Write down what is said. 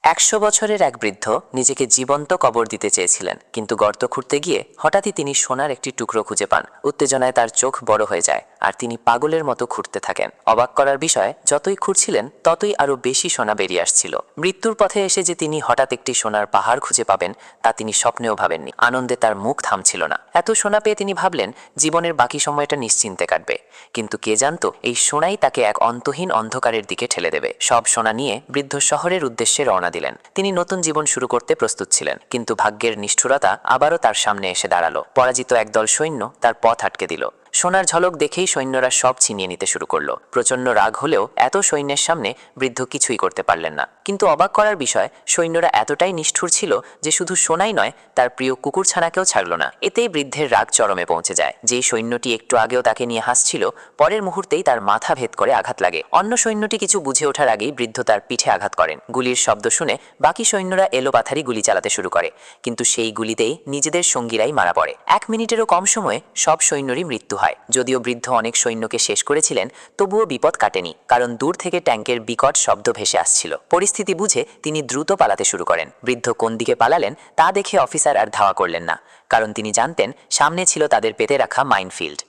100 বছরের এক বৃদ্ধ নিজেকে জীবন্ত কবর দিতে চেয়েছিলেন, কিন্তু গর্ত খুঁড়তে গিয়ে হঠাৎই তিনি সোনার একটি টুকরো খুঁজে পান। উত্তেজনায় তার চোখ বড় হয়ে যায় আর তিনি পাগলের মতো খুঁড়তে থাকেন। অবাক করার বিষয়, যতই খুঁড়ছিলেন ততই আরো বেশি সোনা বেরিয়ে আসছিল। মৃত্যুর পথে এসে যে তিনি হঠাৎ একটি সোনার পাহাড় খুঁজে পাবেন তা তিনি স্বপ্নেও ভাবেননি। আনন্দে তার মুখ থামছিল না। এত সোনা পেয়ে তিনি ভাবলেন জীবনের বাকি সময়টা নিশ্চিন্তে কাটবে, কিন্তু কে জানতো এই সোনাই তাকে এক অন্তহীন অন্ধকারের দিকে ঠেলে দেবে। সব সোনা নিয়ে বৃদ্ধ শহরের উদ্দেশ্যে রওনা দিলেন। তিনি নতুন জীবন শুরু করতে প্রস্তুত ছিলেন, কিন্তু ভাগ্যের নিষ্ঠুরতা আবারও তার সামনে এসে দাঁড়ালো। পরাজিত একদল সৈন্য তার পথ আটকে দিল। সোনার ঝলক দেখেই সৈন্যরা সব ছিনিয়ে নিতে শুরু করলো। প্রচন্ড রাগ হলেও এত সৈন্যের সামনে বৃদ্ধ কিছুই করতে পারলেন না। কিন্তু অবাক করার বিষয়, সৈন্যরা এতটাই নিষ্ঠুর ছিল যে শুধু সোনাই নয়, তার প্রিয় কুকুরছানাকেও ছাড়ল না। এতেই বৃদ্ধের রাগ চরমে পৌঁছে যায়। যেই সৈন্যটি একটু আগেও তাকে নিয়ে হাসছিল, পরের মুহূর্তেই তার মাথা ভেদ করে আঘাত লাগে। অন্য সৈন্যটি কিছু বুঝে ওঠার আগেই বৃদ্ধ তার পিঠে আঘাত করেন। গুলির শব্দ শুনে বাকি সৈন্যরা এলোপাথারি গুলি চালাতে শুরু করে, কিন্তু সেই গুলিতেই নিজেদের সঙ্গীরাই মারা পড়ে। 1 মিনিটেরও কম সময়ে সব সৈন্যরই মৃত্যু হয়। যদিও বৃদ্ধ অনেক সৈন্যকে শেষ করেছিলেন, তবুও বিপদ কাটেনি, কারণ দূর থেকে ট্যাঙ্কের বিকট শব্দ ভেসে আসছিল। পরিস্থিতি বুঝে তিনি দ্রুত পালাতে শুরু করেন। বৃদ্ধ কোন দিকে পালালেন তা দেখে অফিসার আর ধাওয়া করলেন না, কারণ তিনি জানতেন সামনে ছিল তাদের পেতে রাখা মাইনফিল্ড।